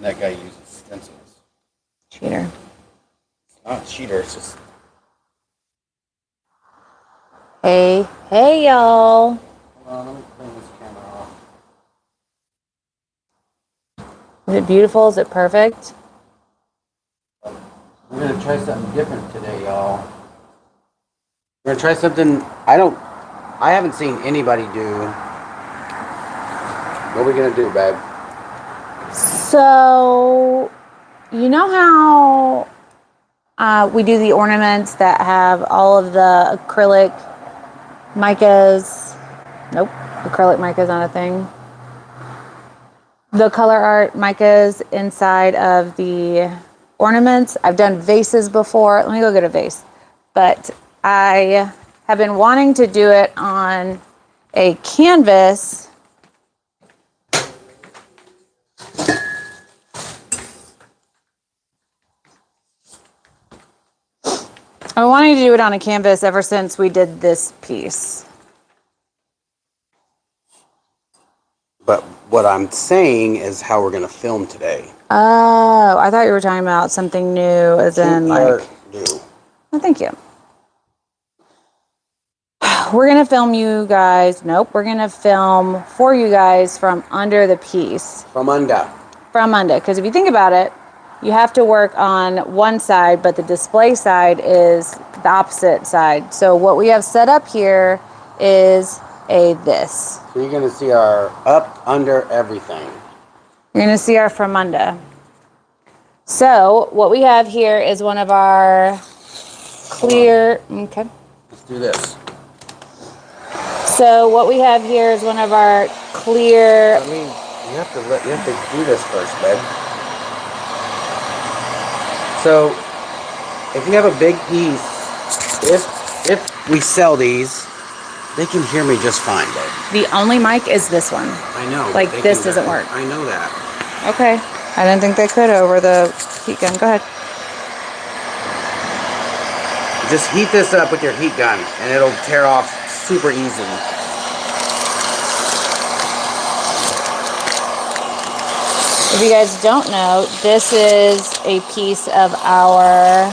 that guy uses stencils. Cheater. It's not a cheater, it's just... Hey, y'all. Hold on, let me clean this camera off. Is it beautiful? Is it perfect? We're going to try something different today, y'all. We're going to try something I haven't seen anybody do. What are we going to do, babe? So, you know how we do the ornaments that have all of the acrylic micas? Nope, acrylic mica's not a thing. The color art micas inside of the ornaments. I've done vases before. Let me go get a vase. But I have been wanting to do it on a canvas. I wanted to do it on a canvas ever since we did this piece. But what I'm saying is how we're going to film today. Oh, I thought you were talking about something new, as in like... New. Oh, thank you. We're going to film you guys. Nope, we're going to film for you guys from under the piece. From under. From under. Because if you think about it, you have to work on one side, but the display side is the opposite side. So what we have set up here is this. So you're going to see our up, under, everything. You're going to see our from under. So what we have here is one of our clear... Okay. Let's do this. So what we have here is one of our clear... I mean, you have to do this first, babe. So, if you have a big piece, if we sell these, they can hear me just fine, babe. The only mic is this one. I know. Like, this doesn't work. I know that. Okay. I didn't think they could over the heat gun. Go ahead. Just heat this up with your heat gun, and it'll tear off super easy. If you guys don't know, this is a piece of our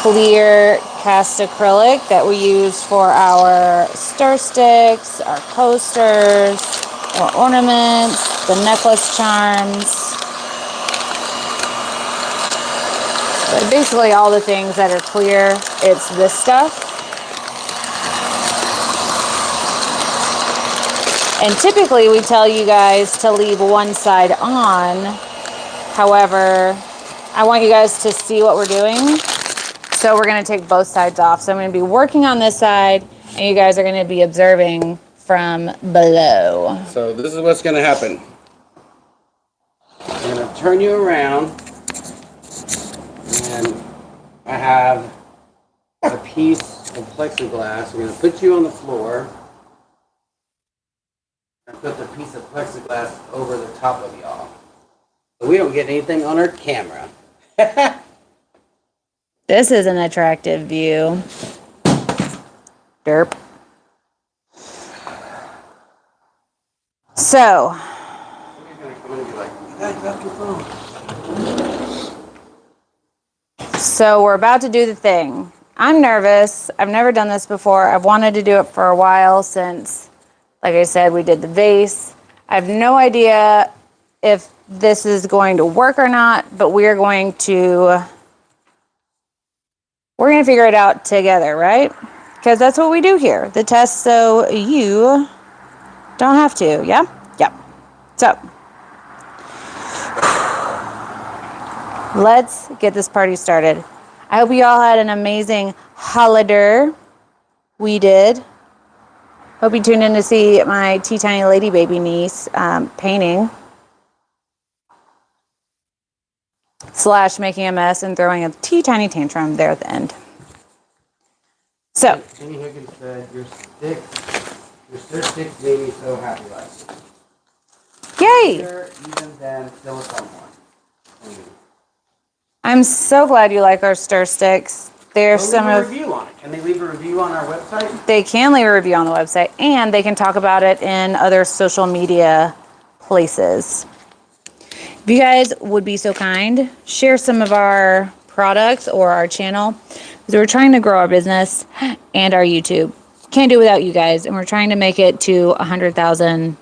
clear cast acrylic that we use for our stir sticks, our coasters, our ornaments, the necklace charms. But basically all the things that are clear, it's this stuff. And typically we tell you guys to leave one side on. However, I want you guys to see what we're doing. So we're gonna take both sides off. So I'm gonna be working on this side and you guys are gonna be observing from below. So this is what's gonna happen. I'm gonna turn you around and I have a piece of plexiglass. I'm gonna put you on the floor. I put the piece of plexiglass over the top of y'all. So we don't get anything on our camera. This is an attractive view. Derp. So. So we're about to do the thing. I'm nervous. I've never done this before. I've wanted to do it for a while since, like I said, we did the vase. I have no idea if this is going to work or not, but we're going to figure it out together, right? Because that's what we do here. The test so you don't have to, yeah? Yep. So, let's get this party started. I hope you all had an amazing holiday. We did. Hope you tuned in to see my tea tiny lady baby niece painting. / making a mess and throwing a tea tiny tantrum there at the end. So. Jenny Higgins said, your stir sticks made me so happy last night. Yay! Even then, silicone one. I'm so glad you like our stir sticks. There's some of... review on it. Can they leave a review on our website? They can leave a review on the website, and they can talk about it in other social media places. If you guys would be so kind, share some of our products or our channel, because we're trying to grow our business and our YouTube. Can't do it without you guys, and we're trying to make it to 100,000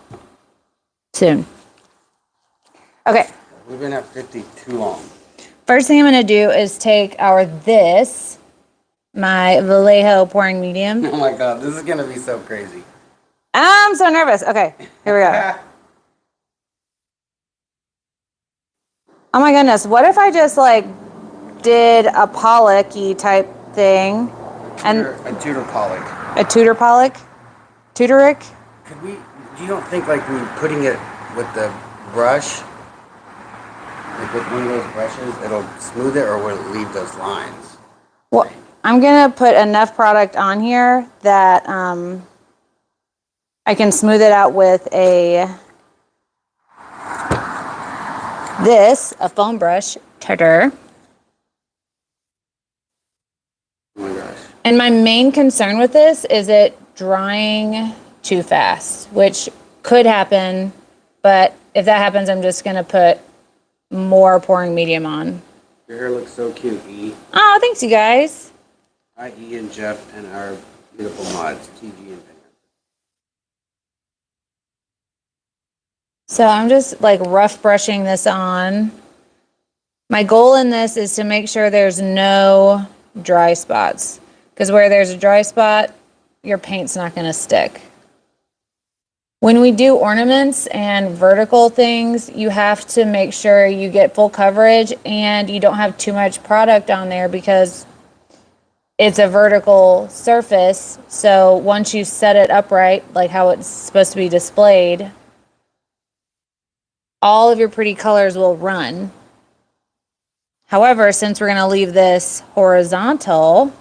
soon. Okay. We've been at 50 too long. First thing I'm going to do is take my Vallejo pouring medium. Oh my God, this is going to be so crazy. I'm so nervous. Okay, here we go. Oh my goodness, what if I just like did a Pollock-y type thing? A Tudor Pollock. A Tudor Pollock? Tudoric? Could we, you don't think like when putting it with the brush, like with one of those brushes, it'll smooth it, or will it leave those lines? Well, I'm gonna put enough product on here that I can smooth it out with a foam brush. Ta-da. Oh my gosh. And my main concern with this is it drying too fast, which could happen, but if that happens, I'm just gonna put more pouring medium on. Your hair looks so cute, E. Oh, thanks you guys. Hi, E and Jeff and our beautiful mods, TG and Pigments. So I'm just like rough brushing this on. My goal in this is to make sure there's no dry spots, because where there's a dry spot, your paint's not going to stick. When we do ornaments and vertical things, you have to make sure you get full coverage and you don't have too much product on there, because it's a vertical surface. So once you set it upright, like how it's supposed to be displayed, all of your pretty colors will run. However, since we're going to leave this horizontal,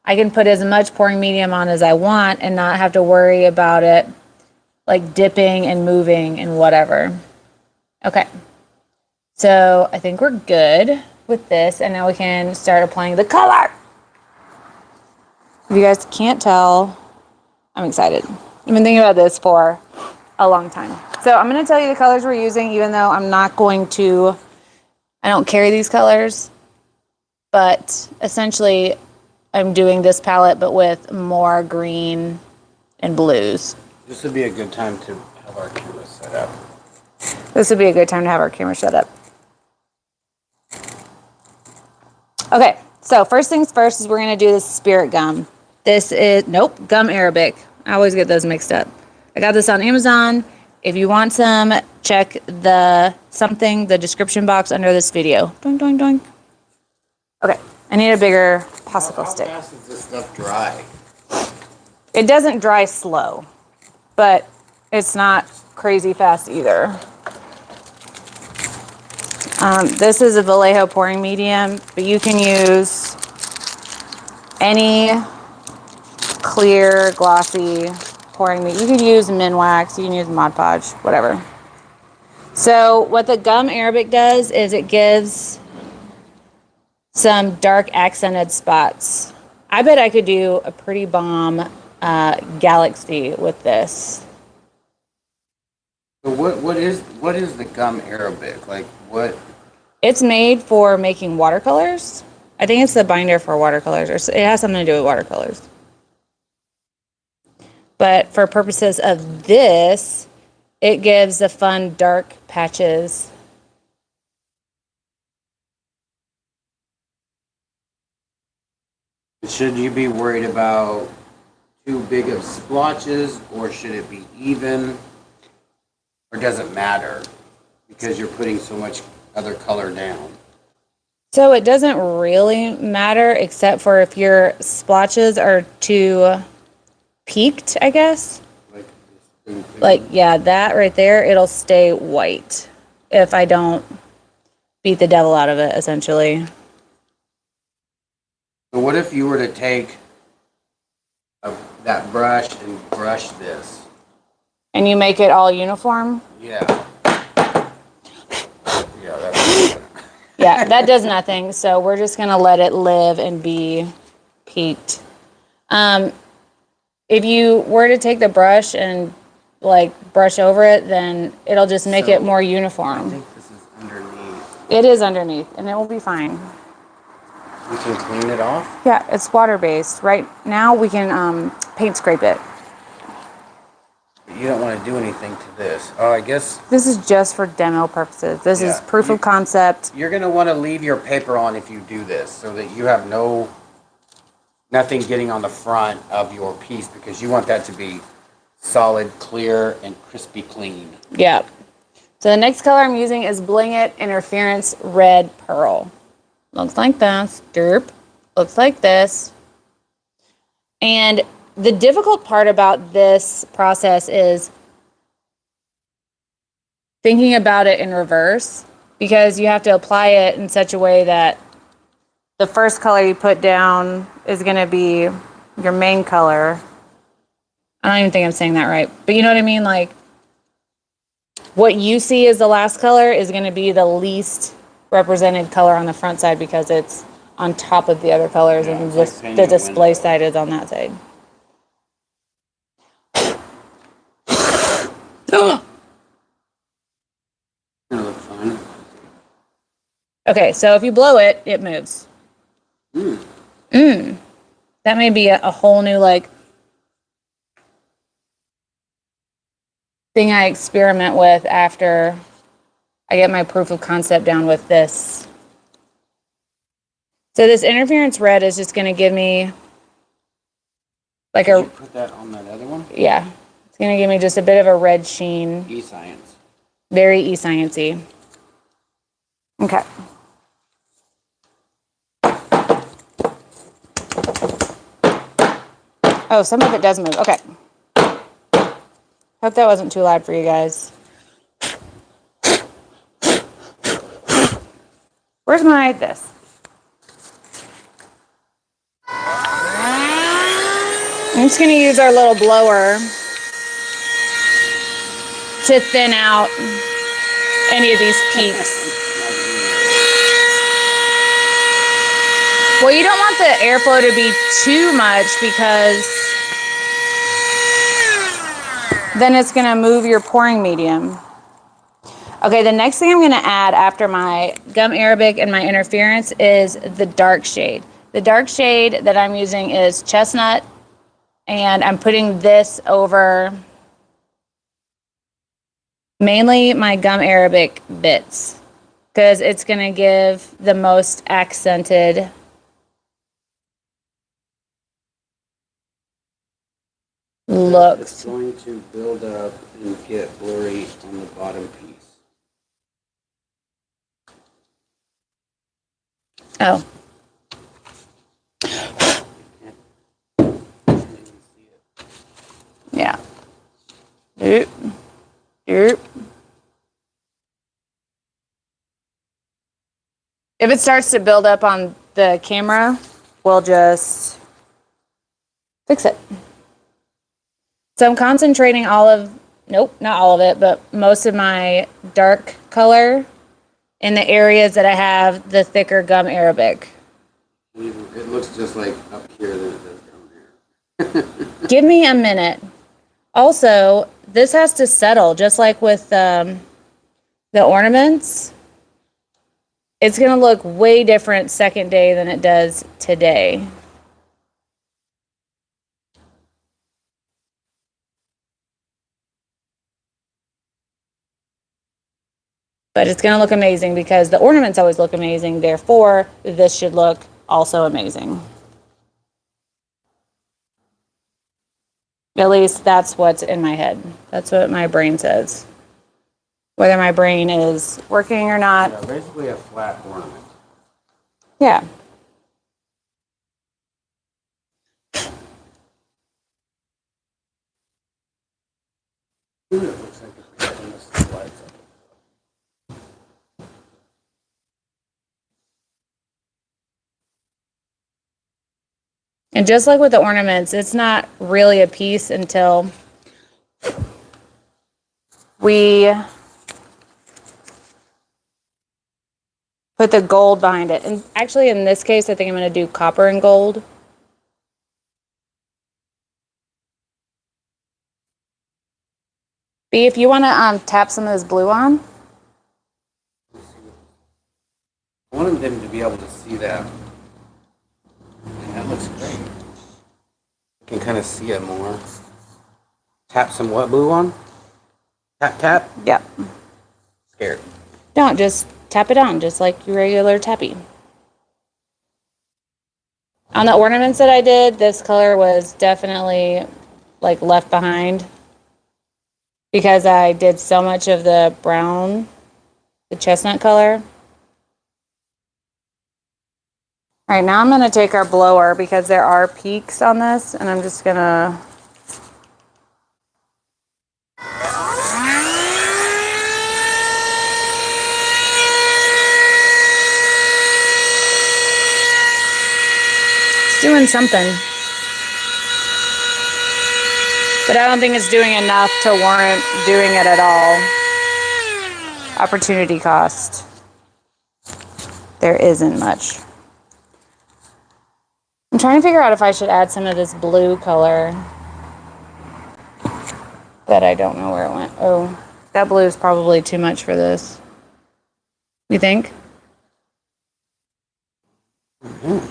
I can put as much pouring medium on as I want and not have to worry about it like dipping and moving and whatever. Okay. So I think we're good with this, and now we can start applying the color. If you guys can't tell, I'm excited. I've been thinking about this for a long time. So I'm going to tell you the colors we're using, even though I don't carry these colors, but essentially I'm doing this palette, but with more green and blues. This would be a good time to have our camera set up. This would be a good time to have our camera set up. Okay, so first things first is we're going to do this spirit gum. Gum Arabic. I always get those mixed up. I got this on Amazon. If you want some, check the description box under this video. Doink, doink, doink. Okay, I need a bigger popsicle stick. How fast does this stuff dry? It doesn't dry slow, but it's not crazy fast either. This is a Vallejo pouring medium, but you can use any clear, glossy pouring medium. You can use Minwax, you can use Mod Podge, whatever. So what the Gum Arabic does is it gives some dark accented spots. I bet I could do a pretty bomb galaxy with this. So what is the Gum Arabic? Like what? It's made for making watercolors. I think it's the binder for watercolors, or it has something to do with watercolors. But for purposes of this, it gives the fun dark patches. Should you be worried about too big of splotches, or should it be even? Or does it matter because you're putting so much other color down? So it doesn't really matter, except for if your splotches are too peaked, I guess. Yeah, that right there, it'll stay white if I don't beat the devil out of it, essentially. So what if you were to take that brush and brush this? And you make it all uniform? Yeah. Yeah, that's Yeah, that does nothing. So we're just going to let it live and be peaked. If you were to take the brush and like brush over it, then it'll just make it more I uniform. think this is underneath. It is underneath, and it will be fine. We can clean it off? Yeah, it's water-based. Right now, we can paint scrape it. You don't want to do anything to this. Oh, I guess... This is just for demo purposes. This is proof of concept. You're going to want to leave your paper on if you do this, so that you have nothing getting on the front of your piece, because you want that to be solid, clear, and crispy clean. Yeah. So the next color I'm using is Bling It Interference Red Pearl. Looks like this. Derp. Looks like this. And the difficult part about this process is thinking about it in reverse, because you have to apply it in such a way that the first color you put down is going to be your main color. I don't even think I'm saying that right, but you know what I mean? Like, what you see as the last color is going to be the least represented color on the front side, because it's on top of the other colors, and just the display side is on that side. Look fine. Okay, so if you blow it, it moves. That may be a whole new, like, thing I experiment with after I get my proof of concept down with this. So this interference red is just going to give me like Did you put that on that other one? Yeah. It's going to give me just a bit of a red sheen. E-Science. Very e-sciencey. Okay. Oh, some of it does move. Okay. Hope that wasn't too loud for you guys. Where's my this? I'm just gonna use our little blower to thin out any of these peaks. Well, you don't want the airflow to be too much, because then it's gonna move your pouring medium. Okay, the next thing I'm gonna add after my gum arabic and my interference is the dark shade. The dark shade that I'm using is chestnut, and I'm putting this over mainly my gum arabic bits, because it's gonna give the most accented look. It's going to build up and get blurry on the bottom piece. Oh. Yeah. Doop. Doop. If it starts to build up on the camera, we'll just fix it. So I'm concentrating nope, not all of it, but most of my dark color in the areas that I have the thicker gum arabic. It looks just like up here than it does down here. Give me a minute. Also, this has to settle, just like with the ornaments. It's going to look way different second day than it does today. But it's going to look amazing, because the ornaments always look amazing. Therefore, this should look also amazing. At least that's what's in my head. That's what my brain says. Whether my brain is working or not. Yeah, basically a flat ornament. Yeah. It looks like it's on the slides. And just like with the ornaments, it's not really a piece until we put the gold behind it. And actually, in this case, I think I'm going to do copper and gold. B, if you want to tap some of this blue on. them to be able to see that. And that looks great. You can kind of see it more. Tap some what glue on? Tap, tap? Yep. Scared. Don't, just tap it on, just like your regular tappy. On the ornaments that I did, this color was definitely like left behind because I did so much of the brown, the chestnut color. All right, now I'm gonna take our blower because there are peaks on this, and I'm just gonna doing something. But I don't think it's doing enough to warrant doing it at all. Opportunity cost. There isn't much. I'm trying to figure out if I should add some of this blue color. But I don't know where it went. Oh, that blue is probably too much for this. You think? Mm-hmm.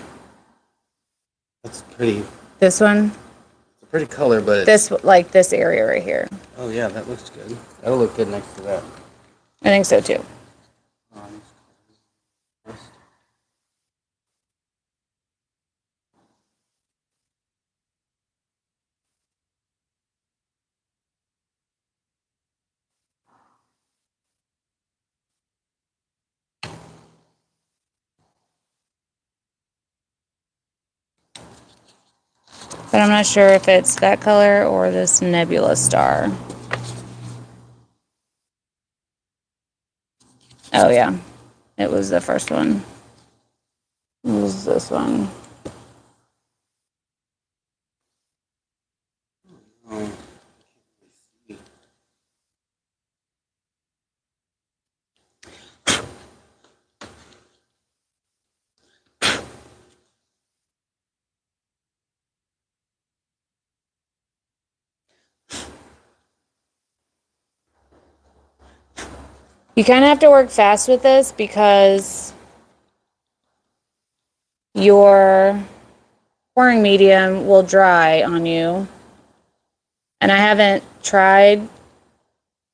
That's pretty. This one? It's a pretty color, but this, like this area right here. Oh yeah, that looks good. That'll look good next to that. I think so too. But I'm not sure if it's that color or this nebula star. Oh yeah, it was the first one. It was this one. You kind of have to work fast with this because your pouring medium will dry on you. And I haven't tried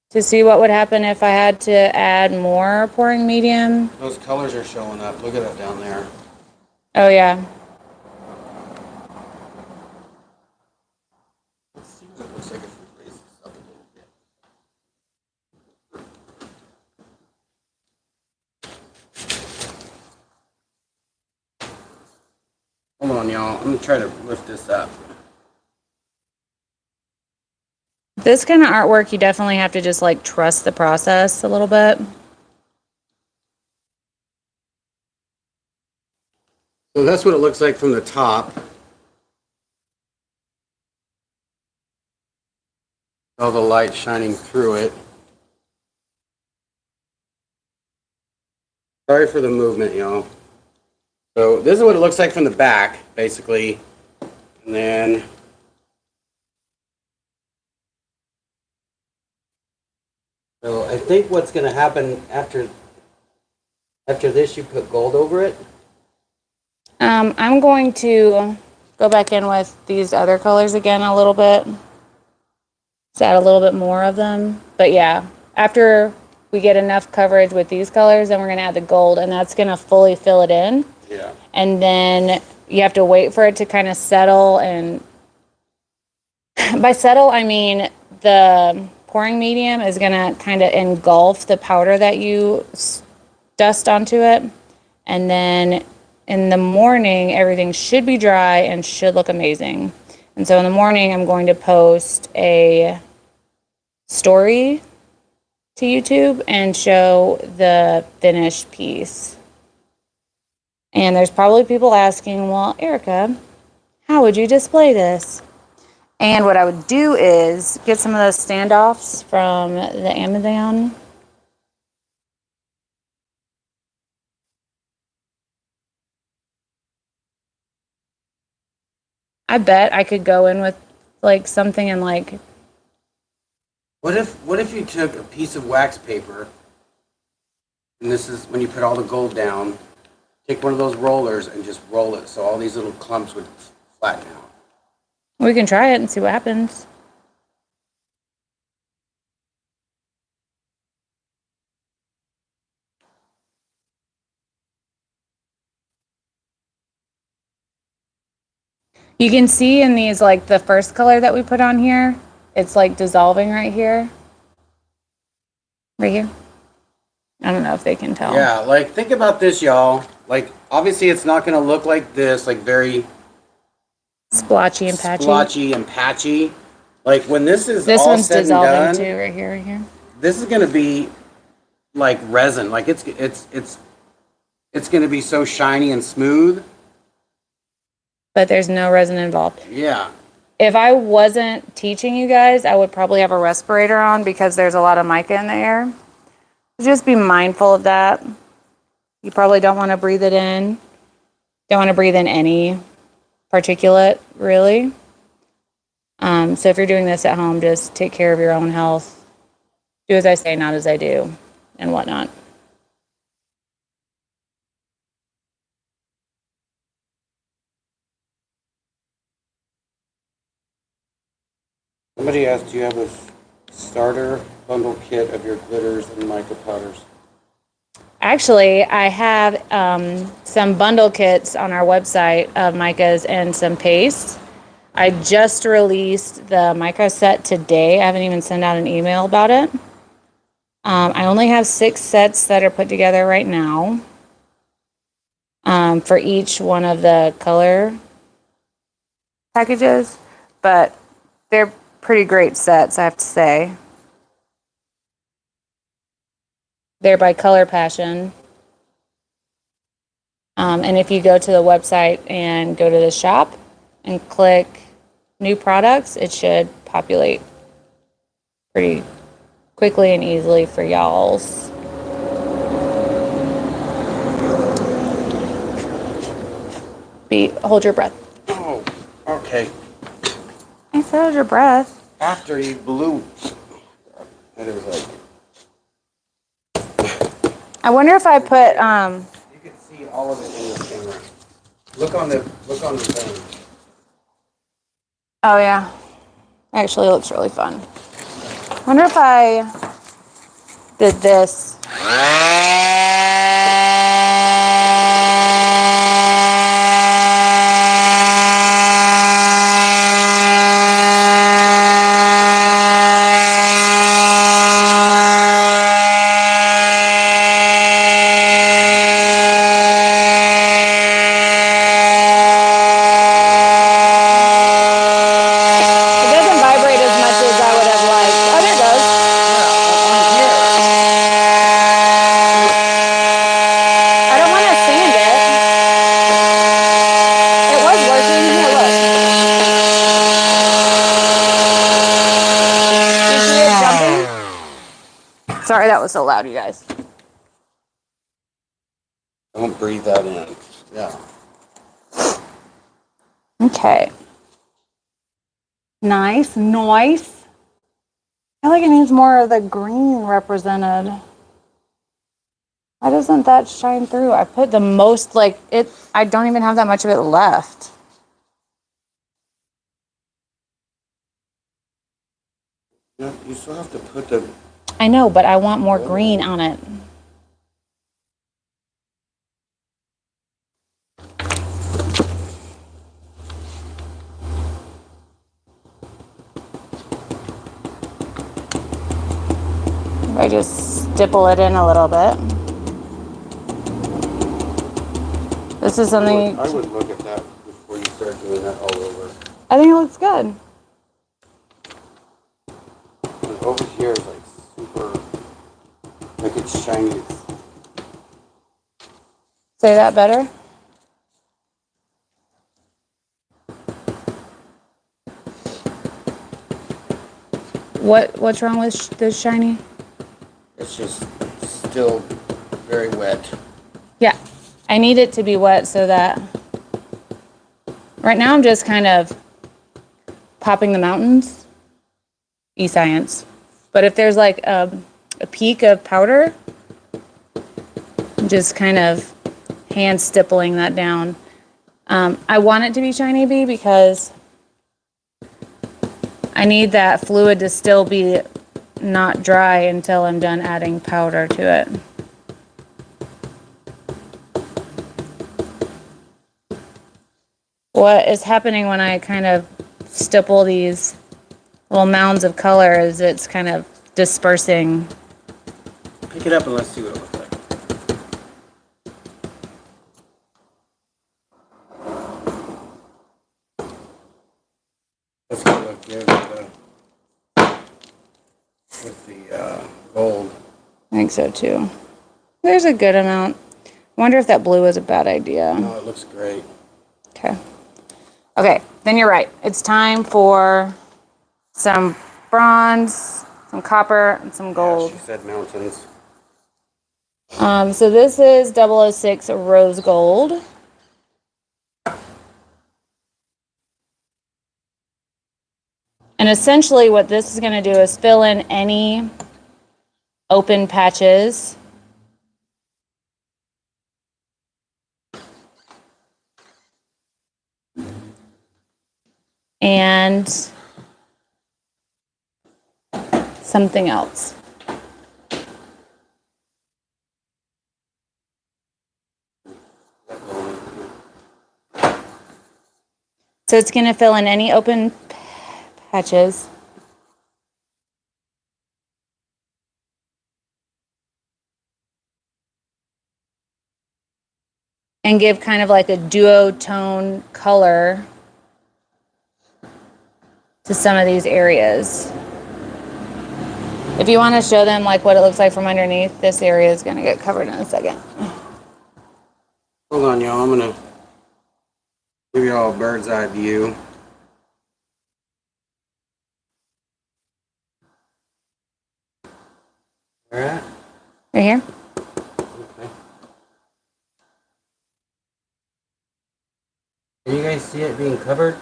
to see what would happen if I had to add more pouring medium. Those colors are showing up. Look at that down there. Oh yeah. Let's see what it looks like if we raise this up a little bit. Hold on, y'all. I'm gonna try to lift this up. This kind of artwork, you definitely have to just like trust the process a little bit. So that's what it looks like from the top. All the light shining through it. Sorry for the movement, y'all. So this is what it looks like from the back, basically. And then so I think what's going to happen after this, you put gold over it. I'm going to go back in with these other colors again a little bit. Just add a little bit more of them. But yeah, after we get enough coverage with these colors, then we're going to add the gold, and that's going to fully fill it in. Yeah. And then you have to wait for it to kind of settle. And by settle, I mean the pouring medium is going to kind of engulf the powder that you dust onto it. And then in the morning, everything should be dry and should look amazing. And so in the morning, I'm going to post a story to YouTube and show the finished piece. And there's probably people asking, well, Erica, how would you display this? And what I would do is get some of those standoffs from the Amazon. I bet I could go in with like something and like. What if you took a piece of wax paper, and this is when you put all the gold down, take one of those rollers and just roll it so all these little clumps would flatten out. We can try it and see what happens. You can see in these, like the first color that we put on here, it's like dissolving right here. Right here. I don't know if they can tell. Yeah, like think about this, y'all. Like obviously it's not going to look like this, like very splotchy and patchy. Splotchy and patchy. Like when this is this all one's said and dissolving done, too, right here, right here. This is going to be like resin. Like it's going to be so shiny and smooth. But there's no resin involved. Yeah. If I wasn't teaching you guys, I would probably have a respirator on because there's a lot of mica in the air. Just be mindful of that. You probably don't want to breathe it in. Don't want to breathe in any particulate, really. So if you're doing this at home, just take care of your own health. Do as I say, not as I do, and whatnot. Somebody asked, do you have a starter bundle kit of your glitters and mica powders? Actually, I have some bundle kits on our website of micas and some paste. I just released the mica set today. I haven't even sent out an email about it. I only have 6 sets that are put together right now for each one of the color packages, but they're pretty great sets, I have to say. They're by Color Passion. And if you go to the website and go to the shop and click new products, it should populate pretty quickly and easily for y'all's. Hold your breath. Oh, okay. I said hold your breath. After you blew. And it was like. I wonder if I put You can see all of it in the camera. Look on the thing. oh yeah. Actually, it looks really fun. Wonder if I did this. Sorry, that was so loud, you guys. Don't breathe that in. Yeah. Okay. Nice. I feel like it needs more of the green represented. Why doesn't that shine through? I put the most, like, it. I don't even have that much of it left. Yeah, you still have to put the... I know, but I want more green on it. I just stipple it in a little bit. This is something... I would look at that before you start doing that all over. I think it looks good. And over here is like super... Like it's shiny. Say that better? What's wrong with this shiny? It's just still very wet. Yeah, I need it to be wet so that... Right now I'm just kind of popping the mountains. E-science. But if there's like a peak of powder, just kind of hand stippling that down. I want it to be shiny bee because I need that fluid to still be not dry until I'm done adding powder to it. What is happening when I kind of stipple these little mounds of color is it's kind of dispersing. Pick it up and let's see what it looks like. That's gonna look good with the gold. I think so too. There's a good amount. I wonder if that blue is a bad idea. No, it looks great. Okay. Okay, then you're right. It's time for some bronze, some copper, and some gold. Yeah, she said mountains. So this is 006 rose gold. And essentially what this is going to do is fill in any open patches. And something else. So it's going to fill in any open patches. And give kind of like a duotone color to some of these areas. If you want to show them like what it looks like from underneath, this area is going to get covered in a second. Hold on, y'all. I'm gonna give you all a bird's eye view. Where at? Right here. Okay. Can you guys see it being covered?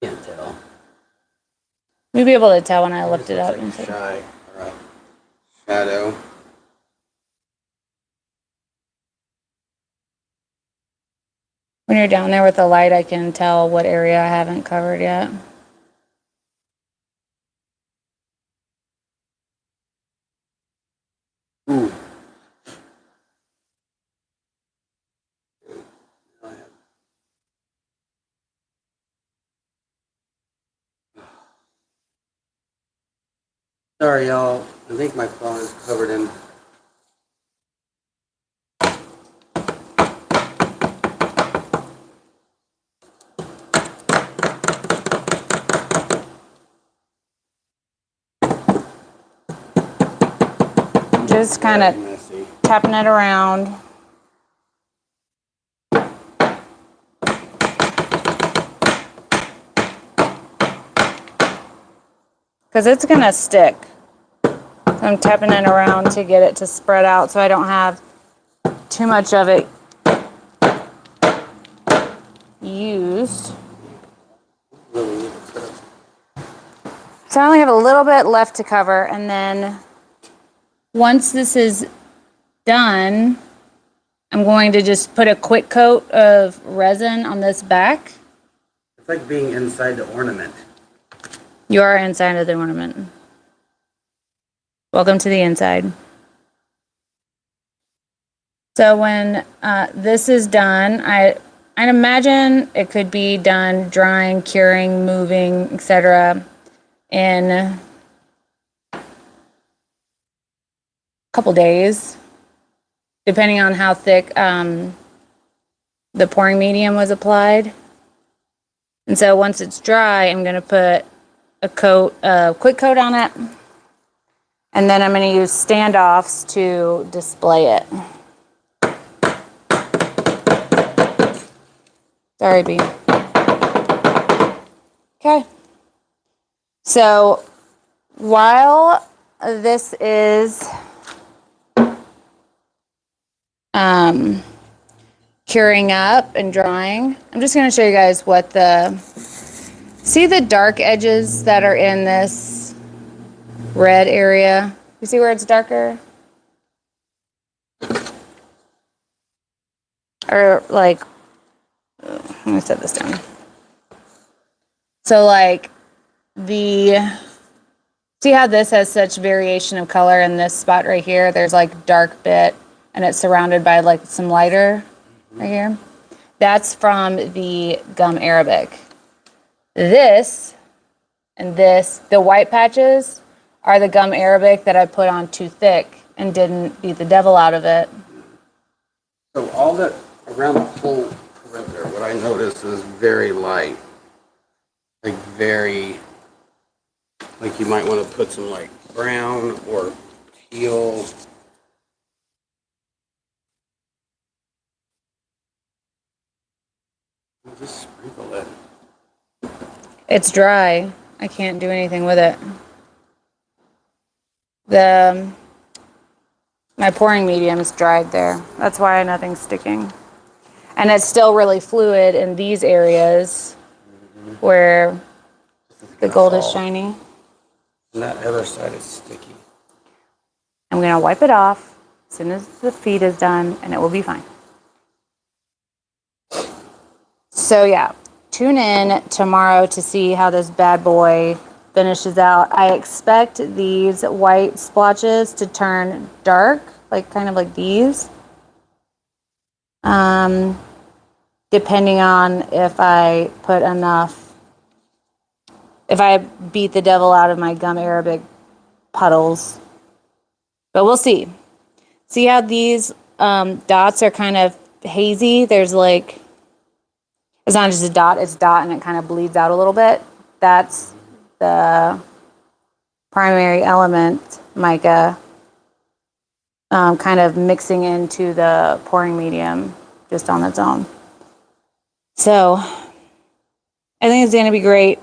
Can't tell. You'll be able to tell when I lift it up. Like a shadow. When you're down there with the light, I can tell what area I haven't covered yet. Ooh. Sorry, y'all. I think my phone is covered in. Just kind of Messy. tapping it around. Because it's going to stick. I'm tapping it around to get it to spread out so I don't have too much of it used. So I only have a little bit left to cover, and then once this is done, I'm going to just put a quick coat of resin on this back. It's like being inside the ornament. You are inside of the ornament. Welcome to the inside. So when this is done, I'd imagine it could be done drying, curing, moving, etc. in a couple days, depending on how thick the pouring medium was applied. And so once it's dry, I'm going to put a quick coat on it. And then I'm going to use standoffs to display it. Sorry, B. Okay. So while this is curing up and drying, I'm just going to show you guys what see the dark edges that are in this red area? You see where it's darker? or like, let me set this down. So like see how this has such variation of color in this spot right here? There's like dark bit and it's surrounded by like some lighter right here. That's from the gum Arabic. This and this, the white patches are the gum Arabic that I put on too thick and didn't beat the devil out of it. So all that around the whole perimeter, what I noticed is very light. Like very, like you might want to put some like brown or teal. I'll just sprinkle it. It's dry. I can't do anything with it. My pouring medium's dried there. That's why nothing's sticking. And it's still really fluid in these areas where the gold is shiny. And that other side is sticky. I'm gonna wipe it off as soon as the feed is done and it will be fine. So yeah, tune in tomorrow to see how this bad boy finishes out. I expect these white splotches to turn dark, like kind of like these. Depending on if I put enough, if I beat the devil out of my gum Arabic puddles. But we'll see. See how these dots are kind of hazy? There's like, it's not just a dot, it's dot and it kind of bleeds out a little bit. That's the primary element mica kind of mixing into the pouring medium just on its own. So I think it's going to be great,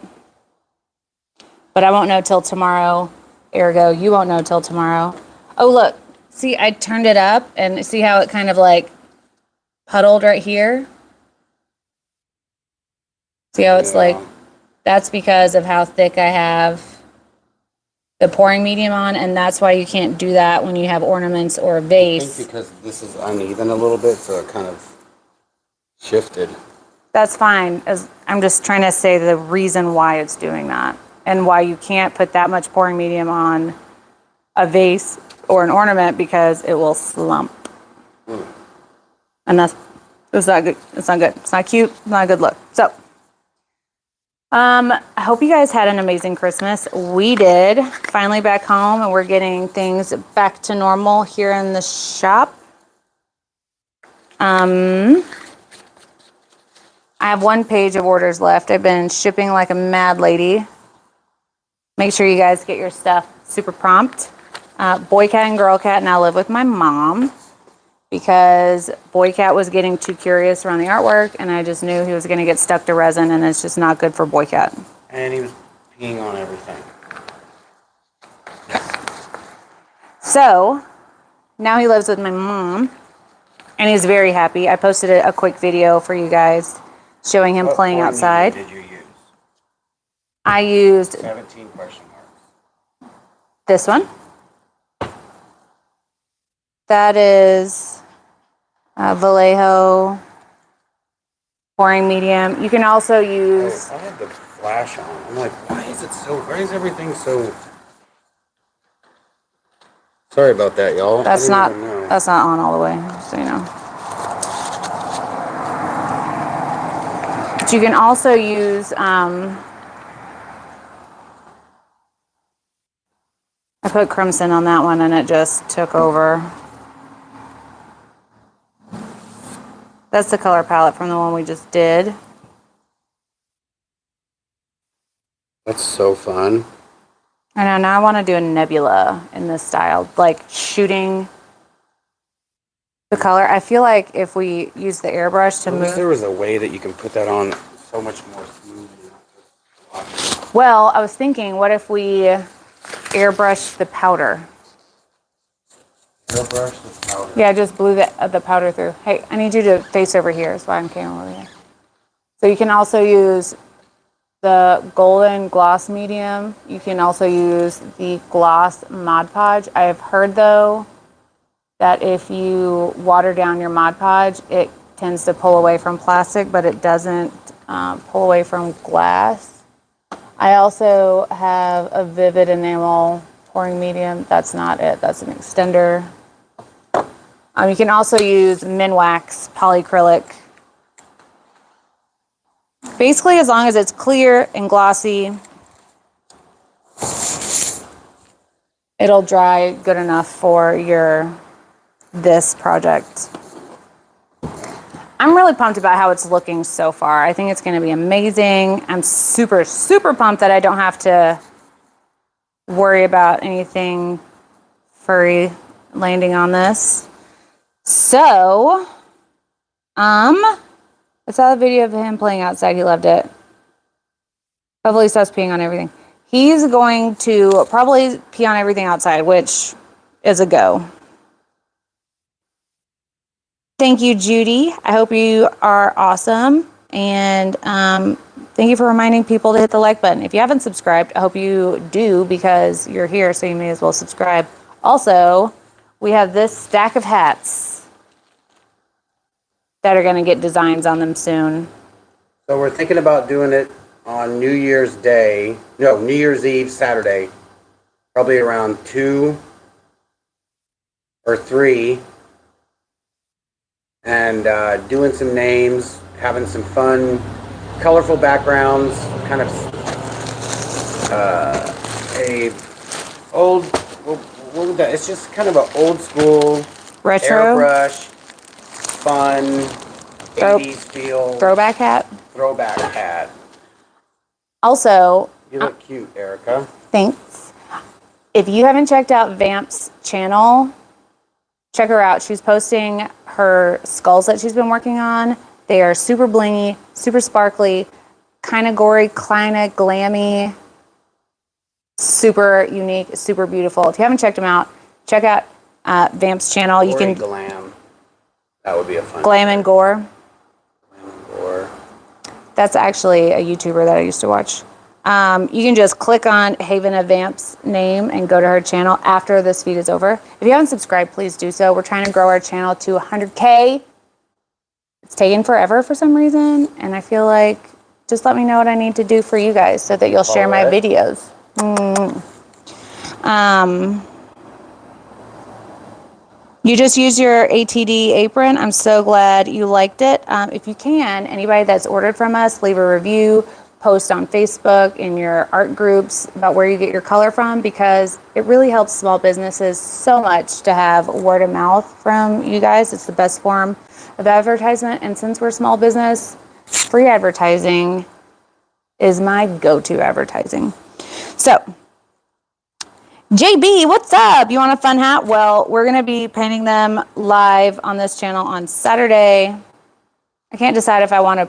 but I won't know till tomorrow. Ergo, you won't know till tomorrow. Oh, look, see, I turned it up and see how it kind of like puddled right here? See how it's like, that's because of how thick I have the pouring medium on, and that's why you can't do that when you have ornaments or a vase. I think because this is uneven a little bit, so it kind of shifted. That's fine. I'm just trying to say the reason why it's doing that and why you can't put that much pouring medium on a vase or an ornament because it will slump. And that's not good. It's not good. It's not cute. It's not a good look. So I hope you guys had an amazing Christmas. We did. Finally back home and we're getting things back to normal here in the shop. I have 1 page of orders left. I've been shipping like a mad lady. Make sure you guys get your stuff super prompt. Boy Cat and Girl Cat now live with my mom because Boy Cat was getting too curious around the artwork and I just knew he was going to get stuck to resin and it's just not good for Boy Cat. And he was peeing on everything. So now he lives with my mom and he's very happy. I posted a quick video for you guys showing him playing outside. What did you use? I used 17 question marks. this one. That is Vallejo pouring medium. You can also use... I had the flash on. I'm like, why is everything so... Sorry about that, y'all. That's not on all the way, just so you know. But you can also use... I put crimson on that one and it just took over. That's the color palette from the one we just did. That's so fun. I know, now I want to do a nebula in this style, like shooting the color. I feel like if we use the airbrush to move... There was a way that you can put that on so much more smoothly. Well, I was thinking, what if we airbrush the powder? Airbrush the powder. Yeah, I just blew the powder through. Hey, I need you to face over here so I can camera over here. So you can also use the golden gloss medium. You can also use the gloss Mod Podge. I have heard though that if you water down your Mod Podge, it tends to pull away from plastic, but it doesn't pull away from glass. I also have a Vivid Enamel pouring medium. That's not it. That's an extender. You can also use Minwax polyacrylic. Basically, as long as it's clear and glossy, it'll dry good enough for this project. I'm really pumped about how it's looking so far. I think it's going to be amazing. I'm super, super pumped that I don't have to worry about anything furry landing on this. So, I saw the video of him playing outside. He loved it. Hopefully he stops peeing on everything. He's going to probably pee on everything outside, which is a go. Thank you, Judy. I hope you are awesome. And thank you for reminding people to hit the like button. If you haven't subscribed, I hope you do because you're here, so you may as well subscribe. Also, we have this stack of hats that are going to get designs on them soon. So we're thinking about doing it on New Year's Eve, Saturday, probably around 2 or 3. And doing some names, having some fun, colorful backgrounds, kind of it's just kind of an old school Retro airbrush, fun, 80s feel. throwback hat. Throwback hat. Also, You look cute, Erica. thanks. If you haven't checked out Vamp's channel, check her out. She's posting her skulls that she's been working on. They are super blingy, super sparkly, kind of gory, kind of glammy, super unique, super beautiful. If you haven't checked them out, check out Vamp's channel. You can glam. That would be a fun. Glam and Gore. Glam and Gore. That's actually a YouTuber that I used to watch. You can just click on Haven of Vamp's name and go to her channel after this feed is over. If you haven't subscribed, please do so. We're trying to grow our channel to 100K. It's taken forever for some reason, and I feel like just let me know what I need to do for you guys so that you'll share my videos. You just use your ATD apron. I'm so glad you liked it. If you can, anybody that's ordered from us, leave a review. Post on Facebook in your art groups about where you get your color from, because it really helps small businesses so much to have word of mouth from you guys. It's the best form of advertisement, and since we're small business, free advertising is my go-to advertising. So, JB, what's up? You want a fun hat? Well, we're going to be painting them live on this channel on Saturday. I can't decide if I want to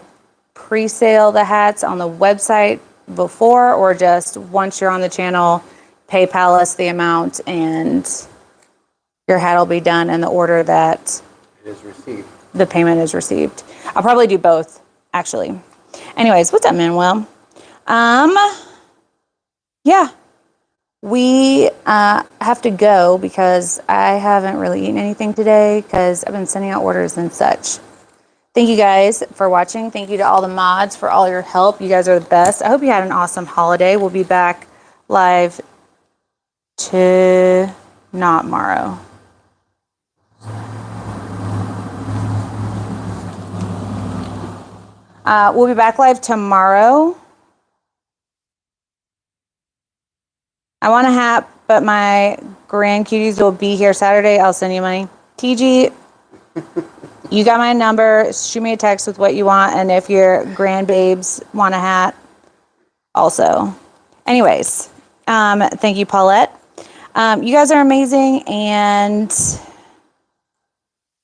pre-sale the hats on the website before, or just once you're on the channel, PayPal us the amount and your hat will be done in the order that It is received. The payment is received. I'll probably do both, actually. Anyways, what's up, Manuel? Yeah, we have to go because I haven't really eaten anything today because I've been sending out orders and such. Thank you guys for watching. Thank you to all the mods for all your help. You guys are the best. I hope you had an awesome holiday. We'll be back live tomorrow. We'll be back live tomorrow. I want a hat, but my grand cuties will be here Saturday. I'll send you money. TG, you got my number. Shoot me a text with what you want, and if your grandbabes want a hat, also. Anyways, thank you, Paulette. You guys are amazing, and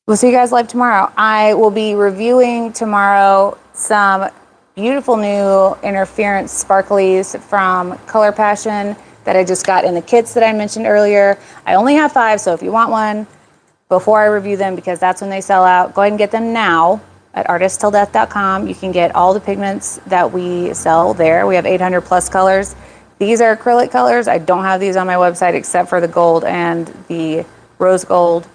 we'll see you guys live tomorrow. I will be reviewing tomorrow some beautiful new interference sparklies from Color Passion that I just got in the kits that I mentioned earlier. I only have 5, so if you want one before I review them, because that's when they sell out, go ahead and get them now at artisttilldeath.com. You can get all the pigments that we sell there. We have 800 plus colors. These are acrylic colors. I don't have these on my website except for the gold and the rose gold.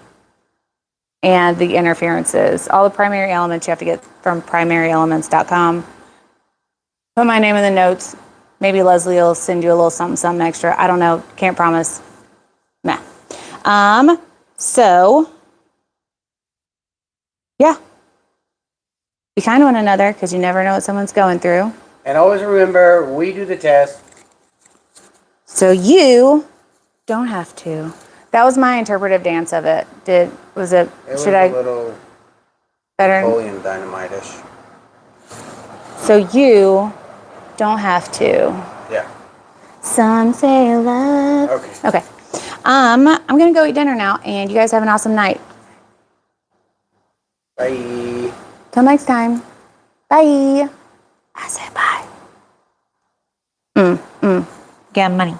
and the interferences. All the primary elements you have to get from primaryelements.com. Put my name in the notes. Maybe Leslie will send you a little something extra. I don't know. Can't promise. Nah. So, yeah. Be kind to one another because you never know what someone's going through. And always remember, we do the test. So you don't have to. That was my interpretive dance of it. Was it It was should a I little better? Napoleon Dynamite-ish. So you don't have to. Yeah. Some say love. Okay. Okay. I'm gonna go eat dinner now, and you guys have an awesome night. Bye. Till next time. Bye. I said bye. Get money.